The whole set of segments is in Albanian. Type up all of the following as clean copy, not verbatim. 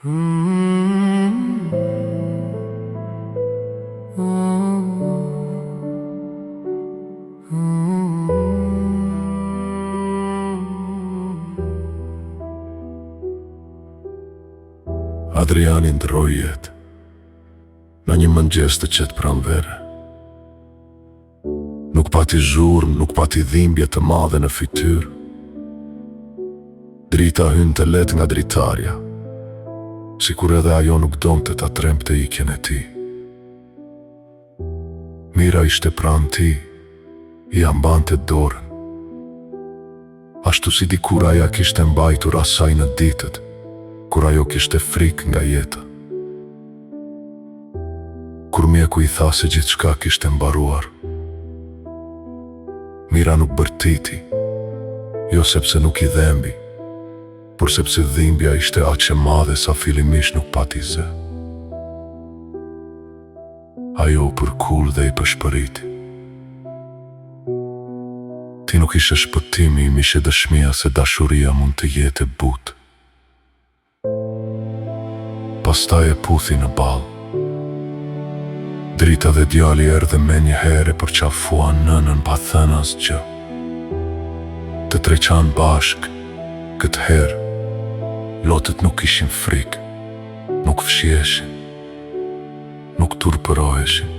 Adriani ndroi jetë në një mëngjes të qetë pranvere. Nuk pati zhurmë, nuk pati dhimbje të madhe në fytyrë. Drita hyn të let nga dritarja, sikur edhe ajo nuk donte ta tremte ikjen e tij. Mira ishte pranë tij, i ambante dorën, ashtu si dikur aja kishte mbajtur asaj në ditët kur ajo kishte frikë nga jeta. Kur mjeku i tha se gjithçka kishte mbaruar, Mira nuk bërtiti, jo sepse nuk i dhembi, por sepse dhimbja ishte aq e madhe sa fillimisht nuk pati zë. Ajo u përkull dhe i përshpëriti. Ti nuk ishe shpëtimi, im ishe dëshmia se dashuria mund të jetë e butë. Pastaj e puthi në ballë. Drita dhe djali erdhe me një herë për qafuan nënën pa thënë asgjë. Të treqan bashk, këtë herë, lotët nuk ishin frikë, nuk fshieshin, nuk turpëroheshin.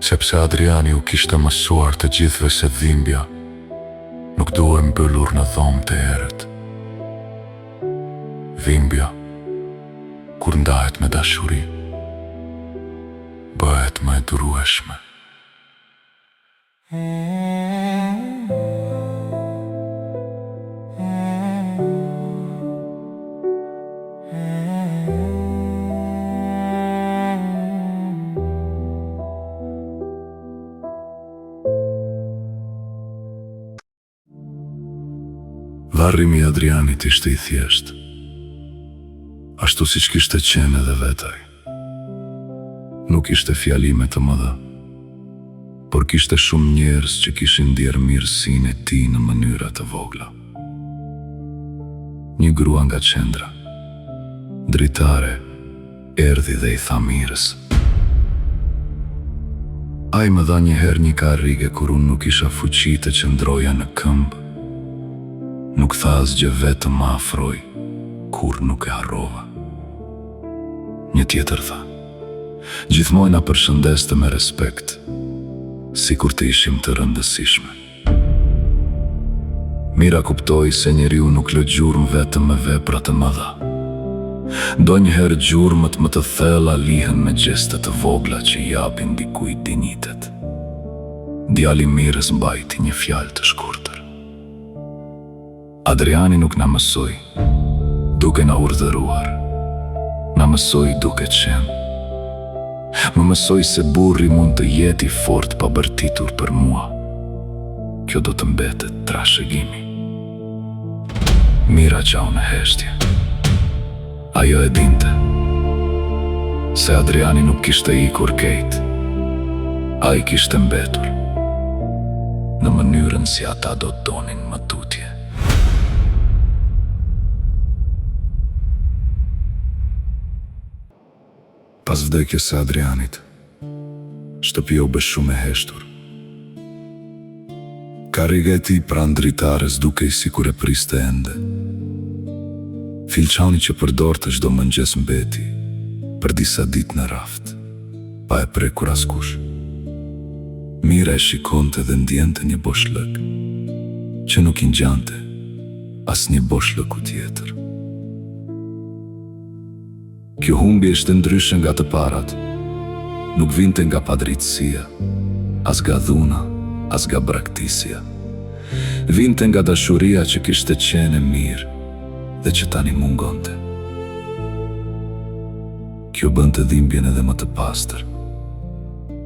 Sepse Adriani u kishte mësuar të gjithve se dhimbja nuk duhet mbyllur në dhomë të erët. Dhimbja, kur ndahet me dashuri, bëhet më e durueshme. Varrimi i Adrianit ishte i thjeshtë, ashtu siç kishte qenë edhe vetaj. Nuk ishte fjalime të mëdha, por kishte shumë njerëz që kishin ndjerë mirësinë e tij në mënyra të vogla. Një grua nga qendra, dritare, erdhi dhe i tha Mirës: "Ai më dha një herë një karrige kur unë nuk isha fuqi të qëndroja në këmbë. Nuk tha asgjë, vetëm më afroi, kur nuk e harrova." Një tjetër tha: "Gjithmonë na përshëndeste me respekt, sikur të ishim të rëndësishme." Mira kuptoi se njeriu nuk lë gjurmë vetëm me vepra të mëdha. Donjëherë gjurmët më të thella lihen me gjeste të vogla që i japin dikujt dinjitet. Djali Mirës mbajti një fjalë të shkurtër: "Adriani nuk na mësoi duke na urdhëruar, na mësoi duke qenë. Më mësoi se burri mund të jetë i fortë pa bërtitur për mua. Kjo do të mbetet trashëgimi." Mira qau në heshtje. Ajo e dinte se Adriani nuk kishte ikur kejt. Ai kishte mbetur në mënyrën si ata do donin më tutje. Pas vdekjes së Adrianit, shtëpia u bë shumë e heshtur. Karriga e tij pranë dritares dukej sikur e priste ende. Filçani që përdorte çdo mëngjes mbeti për disa ditë në raft, pa e prekur askush. Mira e shikonte dhe ndjente një boshllëk që nuk i ngjante asnjë boshllëku tjetër. Kjo humbje ishte ndryshe nga të parat. Nuk vinte nga padrejtësia, as nga dhuna, as nga braktisja. Vinte nga dashuria që kishte qenë e mirë dhe që tani mungonte. Kjo bënte dhimbjen edhe më të pastër,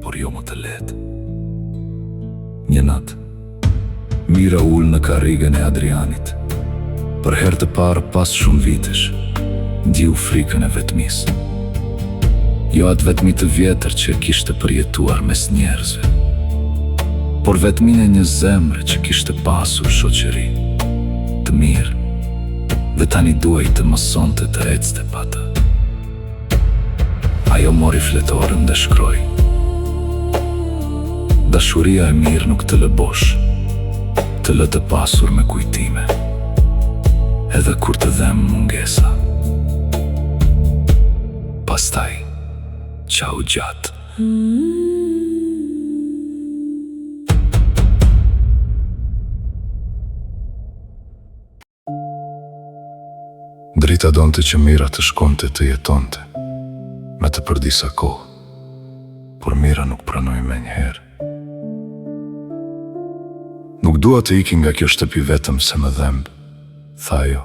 por jo më të lehtë. Një natë, Mira ul në karrigën e Adrianit. Për herë të parë pas shumë vitesh, ndjeu frikën e vetmisë. Jo atë vetmi të vjetër që kishte përjetuar mes njerëzve, por vetminë e një zemre që kishte pasur shoqëri të mirë Dhe tani duaj të mësonte të ecte pa të. Ajo mori fletorën dhe shkroi: dashuria e mirë nuk të lë bosh, të lë të pasur me kujtime, edhe kur të dhem mungesa. Pastaj, qau gjatë. Drita donte që Mira të shkonte të jetonte, me të për disa kohë, por Mira nuk pranoi menjëherë. Nuk dua të iki nga kjo shtëpi vetëm se më dhemb, tha ajo.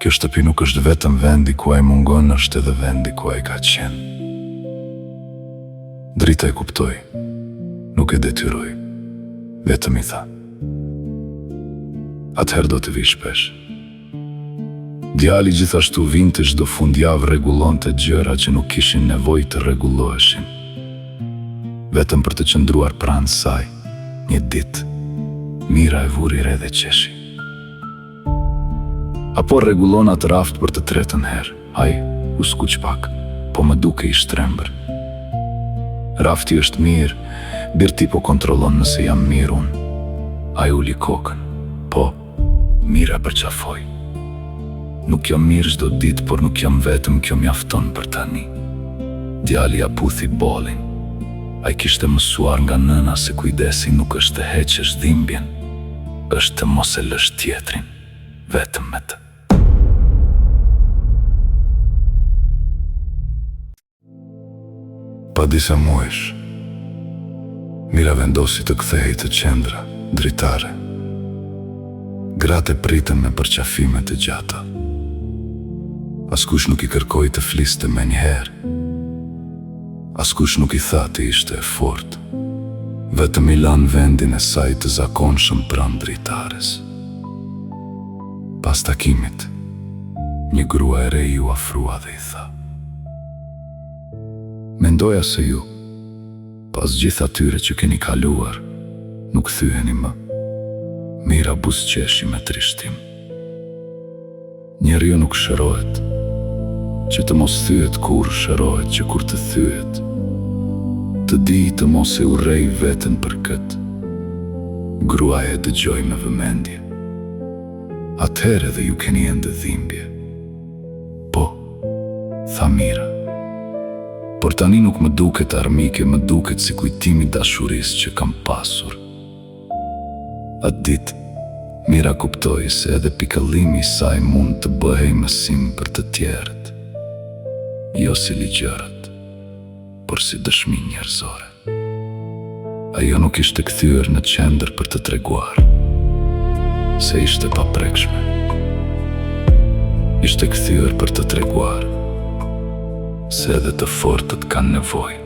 Kjo shtëpi nuk është vetëm vendi ku ai mungon, është edhe vendi ku ai ka qenë. Drita e kuptoi, nuk e detyroi, vetëm i tha: atëherë do të vi shpesh. Djali gjithashtu vinte çdo fundjavë, rregullonte gjëra që nuk kishin nevojë të rregulloheshin. Vetëm për të qëndruar pranë saj, një ditë, Mira e vuri re dhe qeshi. Apo rregullon atë raft për të tretën herë. Ai u skuq pak, po më duke i shtrembër. Rafti është mirë, birti po kontrollon nëse jam mirë unë. Ai uli kokën, po, Mira përqafoi. Nuk jam mirë çdo ditë, por nuk jam vetëm, kjo mjafton për tani. Djali ja puthi bolin. Ai kishte mësuar nga nëna se kujdesi nuk është të heqësh dhimbjen, është të mos e lësh tjetrin, vetëm me të. Pa disa muajsh, Mira vendosi të kthehej të qendra dritare. Gratë pritën me përqafime të gjata. Askush nuk i kërkoi të fliste menjëherë. Askush nuk i tha të ishte e fortë. Vetëm i lan vendin e saj të zakonshëm pranë dritares. Pas takimit, një grua e re ju afrua dhe i tha: mendoja se ju, pas gjithë atyre që keni kaluar, nuk thyheni më. Mira buzëqeshi me trishtim. Njeriu nuk shërohet, që të mos thyet kur shërohet që kur të thyet. Të di të mos e urrej veten për këtë. Gruaja e dëgjoi me vëmendje. Atëherë dhe ju keni ende dhimbje. Po, tha Mira. Por tani nuk më duket armike, më duket si kujtimi dashurisë që kam pasur. Atë ditë, Mira kuptoi se edhe pikëllimi i saj mund të bëhej mësim për të tjerët. Jo si ligjërat, por si dëshmi njerëzore. Ajo nuk ishte kthyer në qendër për të treguar se ishte paprekshme. Ishte kthyer për të treguar se edhe të fortët kanë nevojë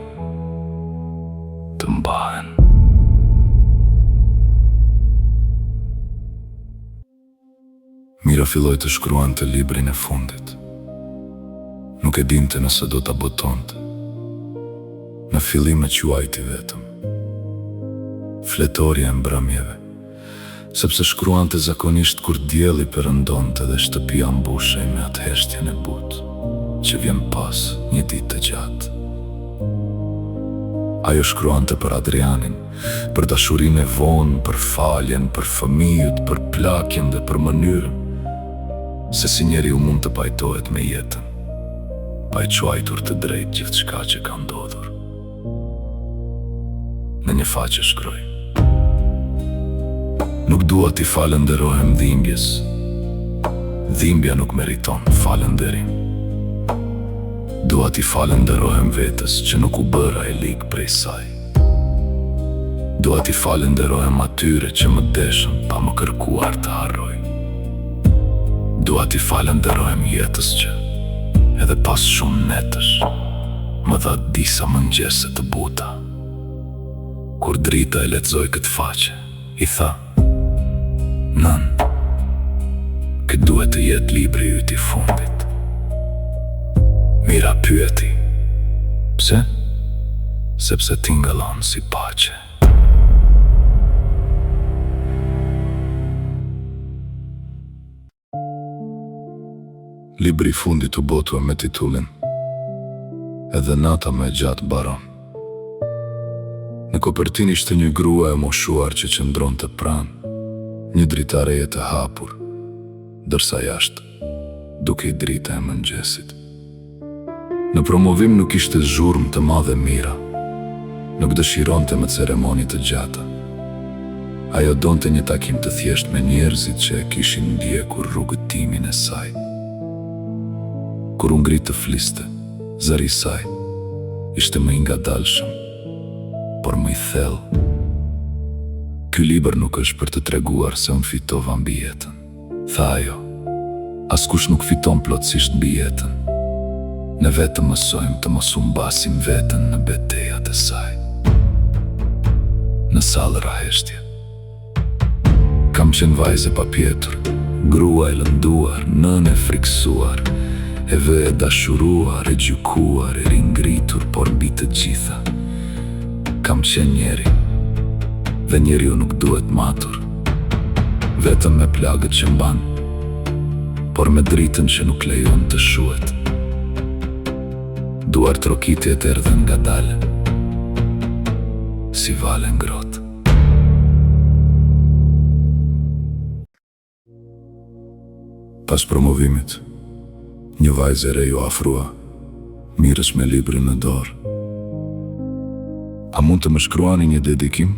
të mbahen. Mira filloi të shkruante librin e fundit. Nuk e dinte nëse do ta botonte. Në fillim e quajti vetëm Fletorja e mbrëmjeve, sepse shkruante zakonisht kur dielli perëndonte dhe shtëpia mbushej me atë heshtjen e butë që vjen pas një ditë të gjatë. Ajo shkruante për Adrianin, për dashurinë e vonë, për faljen, për fëmijët, për plakjen dhe për mënyrën se si njeriu mund të pajtohet me jetën, pa e quajtur të drejtë gjithçka që ka ndodhur. Në një faqe shkroi: nuk dua t'i falënderohem dhimbjes. Dhimbja nuk meriton falënderim. Dua t'i falënderohem vetes që nuk u bëra e lig prej saj. Dua t'i falënderohem atyre që më deshën pa më kërkuar të harroj. Dua t'i falënderohem jetës që, edhe pas shumë netësh, më dha disa mëngjese të buta. Kur Drita e lexoi këtë faqe, i tha: nën, këtë duhet të jetë libri yt i fundit. Mira pyeti: pse? Sepse tingëllon si paqe. Libri I fundit u botua me titullin Edhe nata me gjatë baron. Në kopertin ishte një grua e moshuar që qëndron të pranë, një dritare e të hapur, dërsa jashtë, duke I drita e mëngjesit. Në promovim nuk ishte zhurmë të madhe mira, nuk dëshironte me ceremoni të gjata. Ajo donte një takim të thjesht me njerëzit që e kishin ndjekur rrugëtimin e saj. Kur u ngrit të fliste, zëri I saj ishte më I ngadalshëm, por më I thellë. Ky libër nuk është për të treguar se unë fitova mbi jetën, tha ajo. Askush nuk fiton plotësisht mbi jetën. Ne vetëm mësojmë të mos u mbasim veten në betejat e saj. Në sallë raheshtje. Kam qenë vajzë e papjetur, grua e lënduar, nënë e friksuar, e vë e dashuruar, e gjykuar, e ringritur, por mbi të gjitha. Kam qenë njeri, dhe njeriu nuk duhet matur, vetëm me plagët që mban, por me dritën që nuk lejon të shuhet. Duar trokitjet erdhen ngadalë, si vale ngrohtë. Pas promovimit, një vajzë e re ju afrua, mirës me librin në dorë. A mund të më shkruani një dedikim?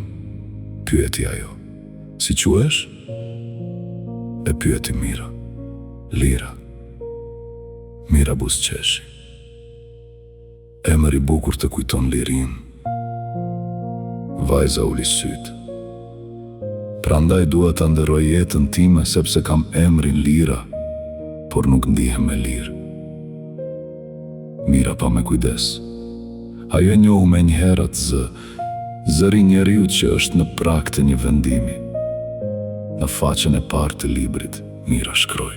Pyeti ajo. Si quhesh? E pyeti Mira. Lira. Mira buzëqeshi. Emër I bukur të kujton lirin. Vajza uli sytë. Prandaj dua ta nderoj jetën time sepse kam emrin Lira, por nuk ndihem me lirë. Mira pa me kujdes. Ajo e njohu me njëherë atë zëri njeriu që është në prag të një vendimi. Në faqen e parë të librit, Mira shkroi.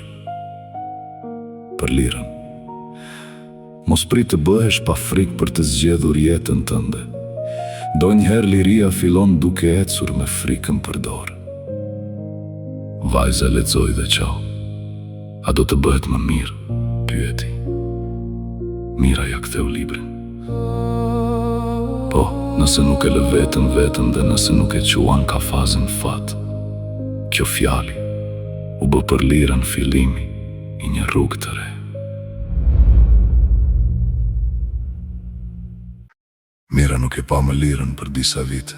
Për lirën. Mos prit të bëhesh pa frikë për të zgjedhur jetën tënde. Donjëherë liria fillon duke ecur me frikën për dorë. Vajza lexoi dhe qau. A do të bëhet më mirë? Pyeti. Mira ja ktheu librin. Po, nëse nuk e lë vetën dhe nëse nuk e quan ka fazën fat. Kjo fjali u bë për lirën fillimi I një rrugë të re. Mira nuk e pa më lirën për disa vite,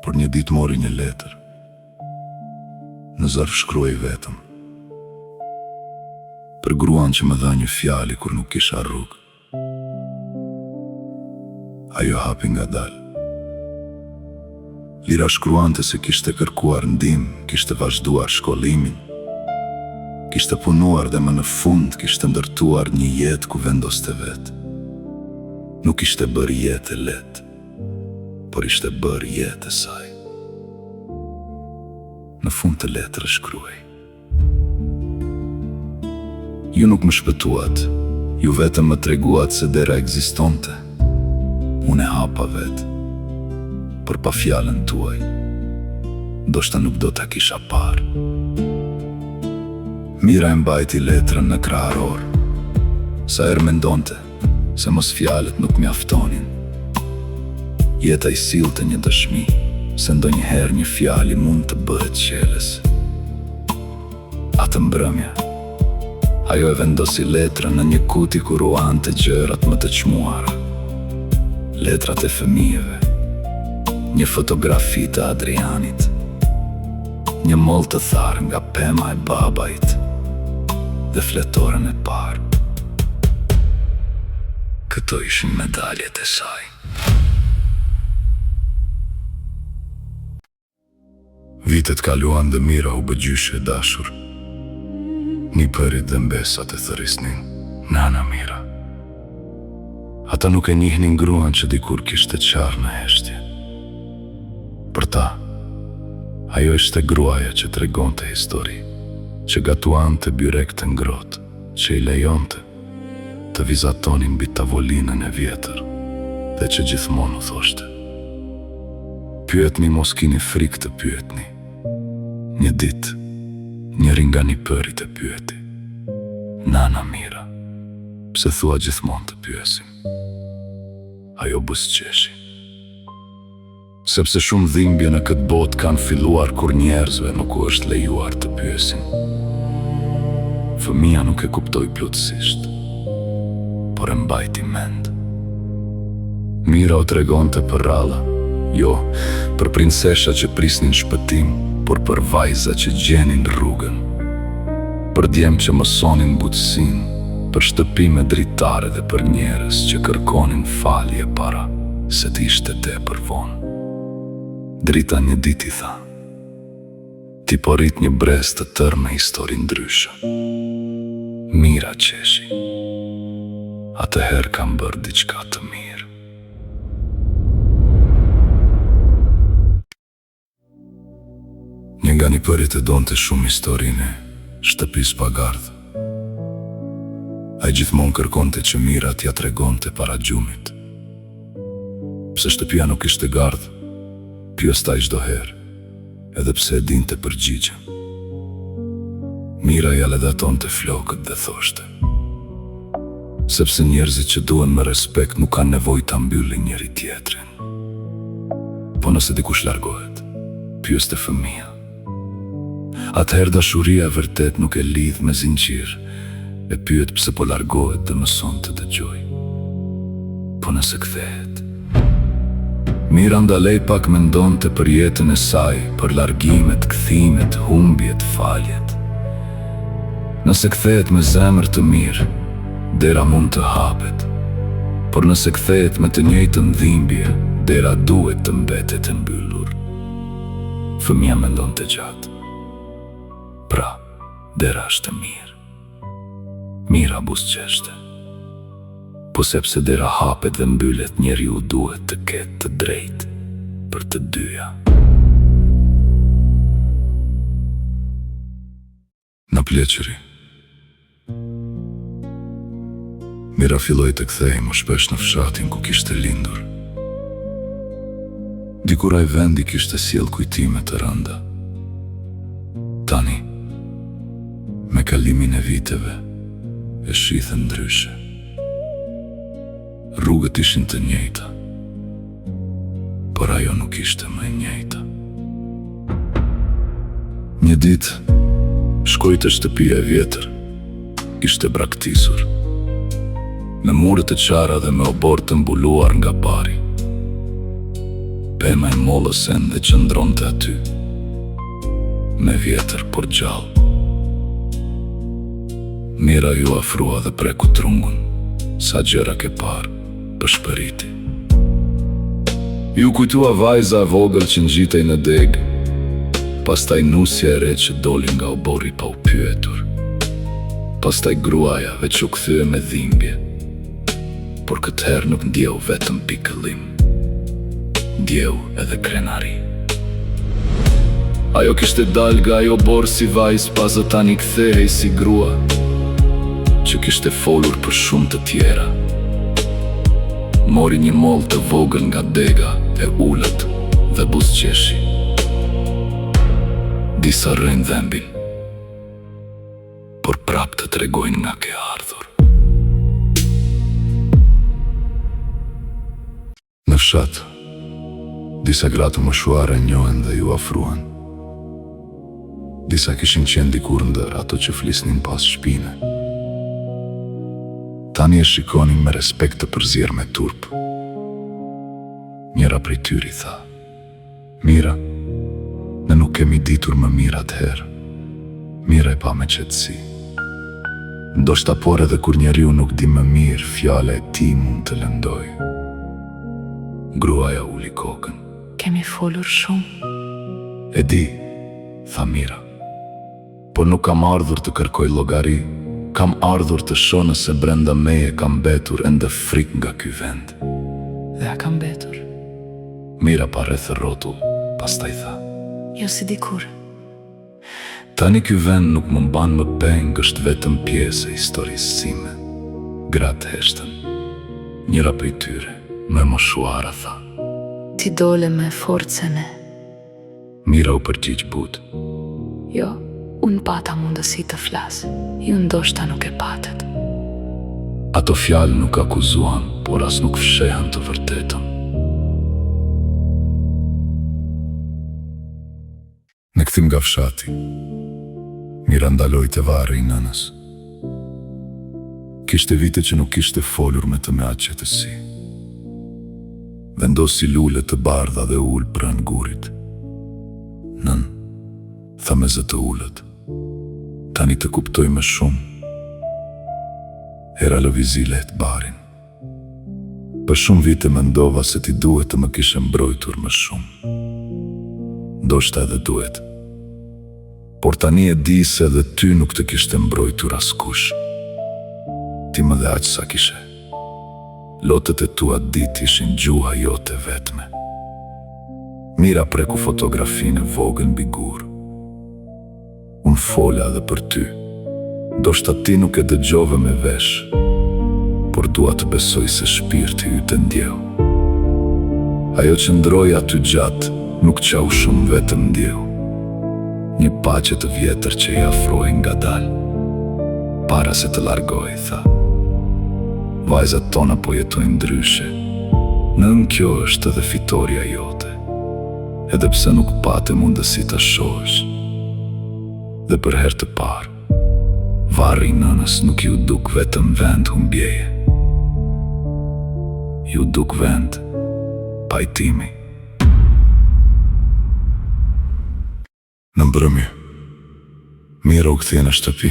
por një ditë mori një letër. Në zarf shkruaj vetëm. Për gruan që më dha një fjali kur nuk kisha rrugë. Ajo hapi ngadalë. Lira shkruante se kishte kërkuar ndihmë, kishte vazhduar shkollimin, kishte punuar dhe më në fund kishte ndërtuar një jetë ku vendoste vetë. Nuk ishte bërë jetë e letë, por ishte bërë jetë e saj. Në fund të letrës shkruaj. Ju nuk më shpëtuat, ju vetëm më treguat se dera ekzistonte. Unë e hapa vetë, por pa fjalën tuaj, ndoshta nuk do ta kisha parë. Mira e mbajti letrën në kraharor, sa herë mendonte se mos fjalët nuk mjaftonin. Jeta I sillte një dëshmi, se ndonjëherë një fjali mund të bëhet qeles. Atë mbrëmje, ajo e vendosi letrën në një kuti ku ruante gjërat më të çmuara. Letrat e fëmijëve, një fotografi të Adrianit, një mollë të tharë nga pema e babait dhe fletoren e parë. Këto ishin medaljet e saj. Vitet kaluan dhe Mira u bë gjyshe e dashur. Një përit dhe mbesat e thërisnin, nana Mira. Ata nuk e njihnin gruan që dikur kishte qarë në heshtje. Për ta, ajo ishte gruaja që tregonte histori, që gatuante byrek të ngrohtë, që I lejonte të vizatonin mbi tavolinën e vjetër, dhe që gjithmonë u thoshte: pyetni, mos kini frikë të pyetni. Një ditë, njëri nga një përit e pyeti: Nana Mira, pse thua gjithmonë të pyesim? Ajo buzëqeshi. Sepse shumë dhimbje në këtë botë kanë filluar kur njerëzve nuk u është lejuar të pyesin. Fëmia nuk e kuptoi plotësisht, por e mbajti mend. Mira u tregonte për ralla, jo për princesha që prisnin shpëtim, por për vajza që gjenin rrugën, për djemë që mësonin butësin, për shtëpime dritare dhe për njerëz që kërkonin falje para se të ishte tepër vonë. Drita një dit i tha: ti po rrit një brez të tërë me histori ndryshe. Mira qeshi, atëherë kam bërë diçka të mirë. Një nga një përit e donte shumë historinë e shtëpisë pa gardh. Ai gjithmonë kërkonte që Mira t'ja tregonte para gjumit. Pse shtëpia nuk ishte gardh, pyestaj çdo herë, edhe pse e dinte përgjigjen. Mira ja ledhatonte flokët dhe thoshte: sepse njerëzit që duhen me respekt nuk kanë nevojë ta mbyllin njëri tjetrin. Po nëse dikush largohet, pyeste fëmia. Atëherë dashuria vërtet nuk e lidh me zinxhir, e pyet pse po largohet dhe mëson të dëgjoj. Po nëse kthehet. Mira ndalej pak mendonte për jetën e saj, për largimet, kthimet, humbjet, faljet. Nëse kthehet me zemër të mirë, dera mund të hapet. Por nëse kthehet me të njëjtën dhimbje, dera duhet të mbetet e mbyllur. Fëmia mendonte gjatë. Pra, dera është e mirë. Mira buzëqeshte. Po sepse dera hapet dhe mbyllet, njeriu duhet të ketë të drejtë për të dyja. Në pleqëri, Mira filloi të kthehej më shpesh në fshatin ku kishte lindur. Dikur ai vendi kishte sjell kujtime të rënda. Tani, me kalimin e viteve, e shithen ndryshe. Rrugët ishin të njëjta, por ajo nuk ishte më e njëjta. Një ditë, shkoi te shtëpia e vjetër. Ishte braktisur, me murët e qara dhe me obor të mbuluar nga bari. Pema e mollës ende qëndronte aty, me vjetër por gjallë. Mira ju afrua dhe preku trungun, sa gjëra ke parë, përshpëriti. Ju kujtua vajza e vogël që ngjitej në degë, pastaj nusja e re që doli nga obori pa u pyetur, pastaj gruaja veç u kthye me dhimbje, por këtë herë nuk ndjeu vetëm pikëllim, ndjeu edhe krenari. Ajo kishte dal nga ajo borë si vajzë, pas tani kthehej si grua që kishte folur për shumë të tjera. Mori një moll të vogël nga dega e ulët dhe buzëqeshi. Disa rrejnë dhembin, por prap të tregojnë nga ke ardhur. Në fshat, disa gratë moshuare njohen dhe ju afruan. Disa kishin qenë dikur ndër ato që flisnin pas shpine. Tani e shikonin me respekt të përzirë me turp. Njëra prej tyri tha: Mira, ne nuk kemi ditur më mirë atëherë. Mira e pa me qetësi. Ndoshta por edhe kur njeriu nuk di më mirë, fjala e tij mund të lëndoj. Gruaja uli kokën. Kemi folur shumë. E di, tha Mira, por nuk kam ardhur të kërkoj llogari. Kam ardhur të shoh nëse brenda meje kam mbetur ende frik nga ky vend. Dhe a kam mbetur? Mira pa rreth rrotull, pastaj tha: Jo si dikur. Tani ky vend nuk më mban më peng, është vetëm pjesë e historisë sime. Gratë heshtën. Njëra prej tyre, më e moshuara, tha: Ti dole me forcën e. Mira u përgjigj butë. Jo, Unë pata mundësi të flas, ju ndoshta nuk e patet. Ato fjalë nuk akuzuan, por as nuk fshehen të vërtetën. Në kthim nga fshati, Mira ndaloi te varri i nënës. Kishte vite që nuk kishte folur me të me atë qetësi. Vendosi lule të bardha dhe ul pranë gurit. Nën, tha me zë të ullët, tani të kuptoj më shumë. Era lëvizi lehtë barin. Për shumë vite mendova se ti duhet të më kishe mbrojtur më shumë. Ndoshta edhe duhet. Por tani e di se edhe ty nuk të kishte mbrojtur askush. Ti më dhe aq sa kishe. Lotët e tua dit ishin gjuha jote vetme. Mira preku fotografinë e vogël mbi gur. Unë fola edhe për ty. Ndoshta ti nuk e dëgjove me vesh, por dua të besoj se shpirti yt e ndjeu. Ajo që ndroi aty gjatë nuk qau shumë vetëm ndjeu. Një paqe të vjetër që i afroi ngadalë. Para se të largoj, tha. Vajzat tona po jetojnë ndryshe. Nën kjo është edhe fitoria jote. Edhe pse nuk pate mundësi ta shohësh. Dhe për herë të parë, varri i nënës nuk ju duk vetëm vend humbjeje. Ju duk vend pajtimi. Në mbrëmje, Mira u kthye në shtëpi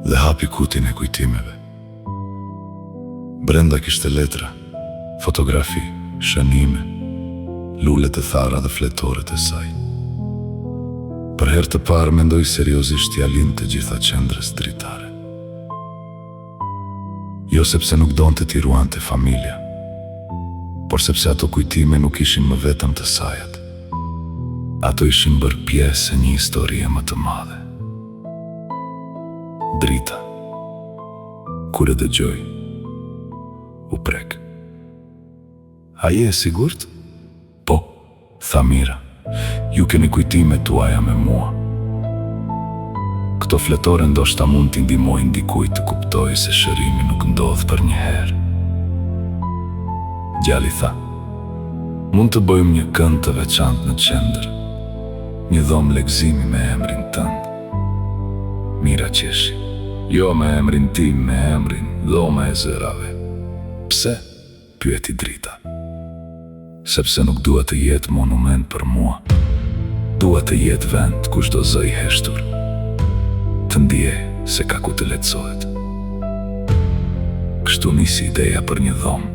dhe hapi kutin e kujtimeve. Brenda kishte letra, fotografi, shënime, lulet e thara dhe fletoret e saj. Për herë të parë mendoj seriozisht t'ia linte të gjitha qendrës dritare. Jo sepse nuk donte t'i ruante familja, por sepse ato kujtime nuk ishin më vetëm të sajat. Ato ishin bërë pjesë e një historie më të madhe. Drita, kur e dëgjoj, u prek. A je e sigurt? Po, tha Mira, ju keni kujtime tuaja me mua. Këto fletore ndoshta mund t'i ndihmojnë dikujt të kuptojë se shërimi nuk ndodh për një herë. Djali tha, mund të bëjmë një kënd të veçantë në qendër, një dhomë legzimi me emrin tënd. Mira qeshi, jo me emrin tim, me emrin dhoma e zërave. Pse? Pyeti Drita. Sepse nuk dua të jetë monument për mua. Dua të jetë vend ku çdo zë i heshtur të ndjej se ka ku të lehtësohet. Kështu nisi ideja për një dhomë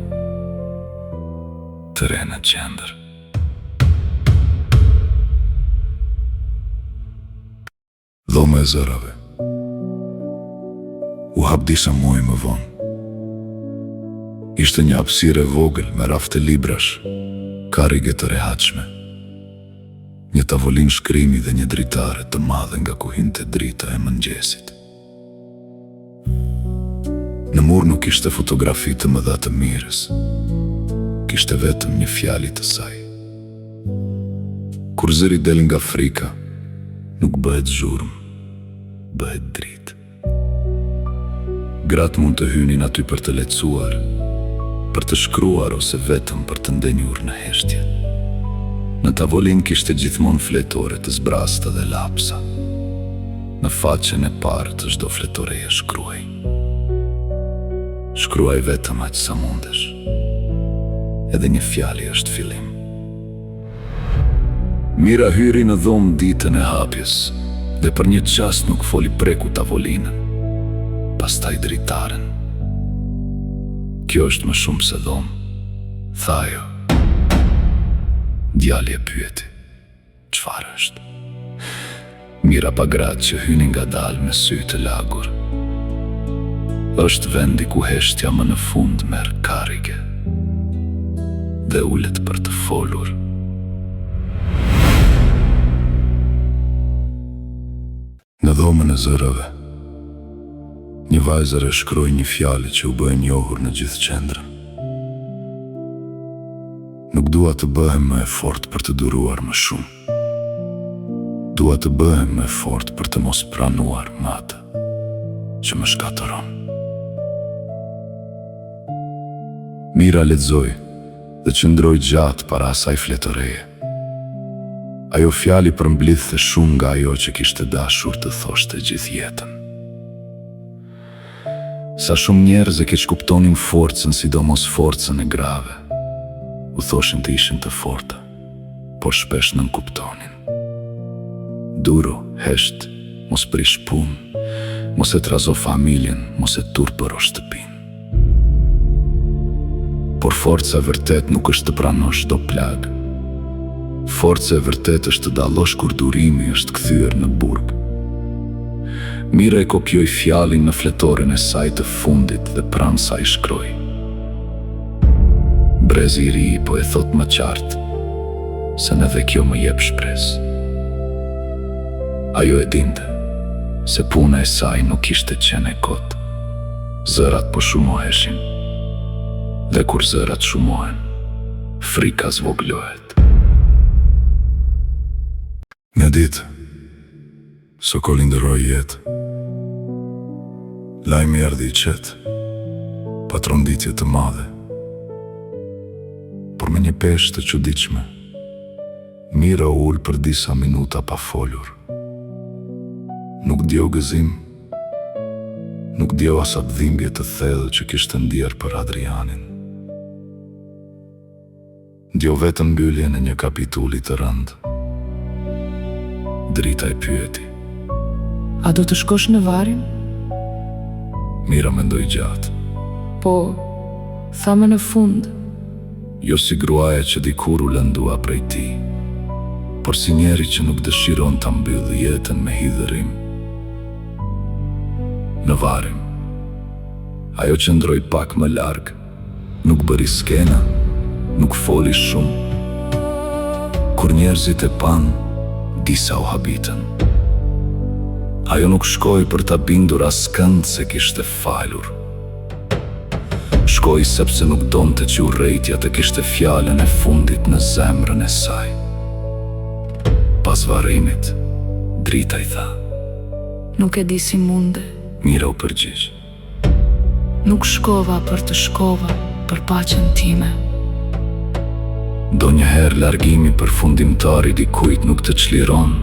të re në qendër. Dhoma e zërave. U hap disa muaj më vonë. Ishte një hapësirë e vogël me rafte librash, karrige të rehatshme, një tavolinë shkrimi dhe një dritare të madhe nga ku hinte drita e mëngjesit. Në mur nuk ishte fotografi të mëdha të Mirës, kishte vetëm një fjali të saj. Kur zëri del nga frika, nuk bëhet zhurmë, bëhet dritë. Gratë mund të hynin aty për të lehtësuar, për të shkruar ose vetëm për të ndenjur në heshtje. Në tavolin kishte gjithmonë fletore të zbrasta dhe lapsa. Në faqen e parë të çdo fletoreje shkruaj. Shkruaj vetëm aq sa mundesh. Edhe një fjali është fillim. Mira hyri në dhomë ditën e hapjes dhe për një qast nuk foli preku tavolinën, pastaj dritaren. Kjo është më shumë se dhomë, tha ajo. Djali e pyeti, çfarë është? Mira pa gratë që hynin ngadalë me sy të lagur. Është vendi ku heshtja më në fund merr karrige dhe ulet për të folur. Në dhomën e zërave, një vajzër e shkroi një fjali që u bë e njohur në gjithë qendrën. Nuk dua të bëhem më e fortë për të duruar më shumë. dua të bëhem më fort për të mos pranuar më atë që më shkatëron. Mira lexoi dhe qëndroi gjatë para asaj fletëreje. Ajo fjali përmblidhte shumë nga ajo që kishte dashur të thoshte gjithë jetën. Sa shumë njerëz e keq kuptonin forcën, sidomos forcën e grave. U thoshin të ishin të forta, por shpesh nën kuptonin. Duro, hesht, mos prish punë, mos e trazo familjen, mos e turpëro shtëpinë. Por forca e vërtet nuk është të pranosh çdo plagë. Forca e vërtet është të dallosh kur durimi është kthyer në burg. Mira e kopjoi fjalin në fletoren e saj të fundit dhe pranë saj shkroi: brezi i ri po e thot më qartë se edhe kjo më jep shpresë. Ajo e dinte se puna e saj nuk ishte qenë e kot. Zërat po shumoheshin, dhe kur zërat shumohen, frika zvoglohet. Një ditë, Sokoli ndërroi jetë. Lajmi erdhi i qetë, pa tronditje të madhe, por me një peshë të çuditshme. Mira u ul për disa minuta pa folur. Nuk djeu gëzim, nuk djeu as atë dhimbje të thellë që kishte ndier për Adrianin. Djeu vetëm mbylljen e një kapitulli të rëndë. Drita e pyeti: A do të shkosh në Varin? Mira mendoi gjatë. Po, thame në fund. Jo si gruaja që dikur u lëndua prej tij, por si njeri që nuk dëshiron ta mbyllë jetën me hidhërim. Në Varim, ajo qëndroi pak më larg, nuk bëri skena, nuk foli shumë. Kur njerëzit e panë, disa u habitën. Ajo nuk shkoi për ta bindur askënd se kishte falur. Shkoi sepse nuk donte që urrejtja të kishte fjalën e fundit në zemrën e saj. Pas varrimit, Drita i tha: Nuk e di si munde. Mira u përgjigj: Nuk shkova për të shkova, për paqen time. Donjëherë largimi përfundimtar i dikujt nuk të çliron,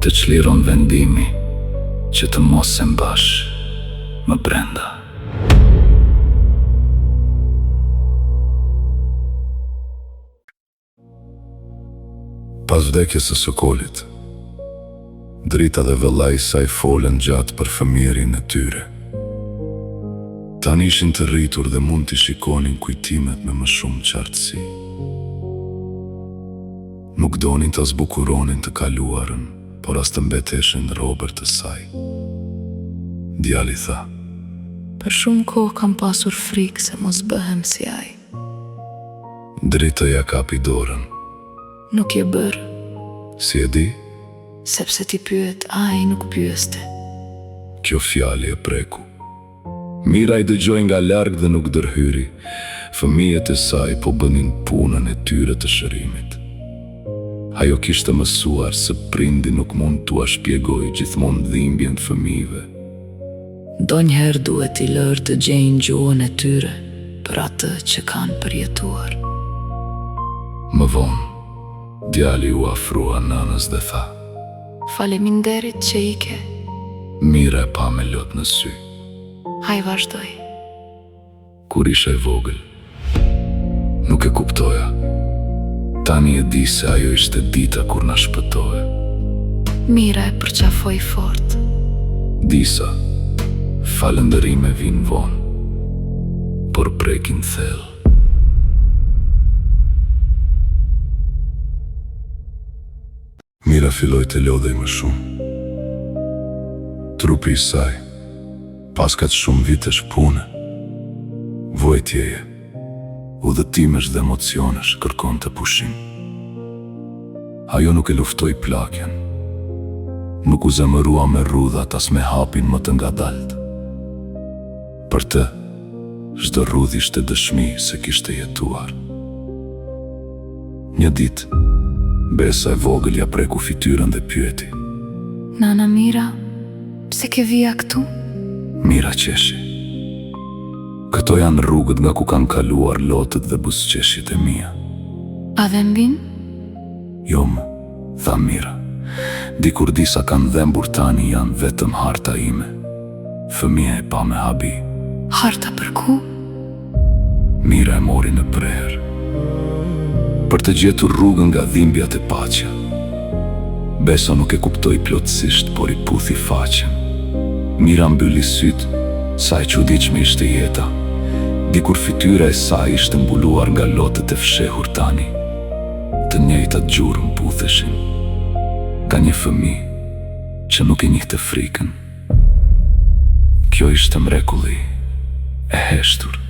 të çliron vendimi që të mos e mbash më brenda. Pas vdekjes së Sokolit, Drita dhe vëllai i saj folën gjatë për fëmijërin e tyre. Tani ishin të rritur dhe mund t'i shikonin kujtimet me më shumë qartësi. Nuk donin të zbukuronin të kaluarën, por as të mbeteshin robër të saj. Djali tha: Për shumë kohë kam pasur frikë se mos bëhem si ai. Drita ja kapi dorën. Nuk je bërë, Si e di? sepse ti pyet, ai nuk pyeste. Kjo fjali e preku. Mira i dëgjoi nga larg dhe nuk dërhyri. Fëmijët e saj po bënin punën e tyre të shërimit. Ajo kishte mësuar se prindi nuk mund t'ua shpjegoj gjithmonë dhimbjen fëmijëve. Donjëherë duhet i lërë të gjejnë gjuhën e tyre për atë që kanë përjetuar. Më vonë, djali u afrua nënës dhe tha: Faleminderit që ike. Mira e pa me lot në sy. Haj vazhdoj. Kur isha i vogël, nuk e kuptoja. Tani e di se ajo ishte dita kur na shpëtohe. Mira e përqafoj fort. Disa falëndërime vinë vonë, por prekin thellë. Mira filloi të lodhej më shumë. Trupi i saj, pas kaq shumë vitesh pune, vuajtjeje, udhëtimesh dhe emocionesh kërkon të pushim. Ajo nuk e luftoi plagjen, nuk u zemërua me rrudhat as me hapin më të ngadalt. Për të, çdo rrudh ishte dëshmi se kishte jetuar. Një ditë, Besa e vogël ja preku fytyrën dhe pyeti: Nana Mira, pse ke vija këtu? Mira qeshi: Këto janë rrugët nga ku kanë kaluar lotët dhe buzëqeshjet e mia. A dhe mbin? Jo më, tha Mira. Dikur disa kanë dhembur, tani janë vetëm harta ime. Fëmia e pa me habi. Harta për ku? Mira e mori në prerë për të gjetur rrugën nga dhimbjat e paqja. Besa nuk e kuptoi plotësisht, por i puthi faqen. Mira mbylli syt, sa e çuditshme ishte jeta. Dikur fytyra e saj ishte mbuluar nga lotët e fshehur, tani të njëjtat gjurmë putheshin. Ka një fëmijë që nuk e njihte frikën. Kjo ishte mrekulli e heshtur.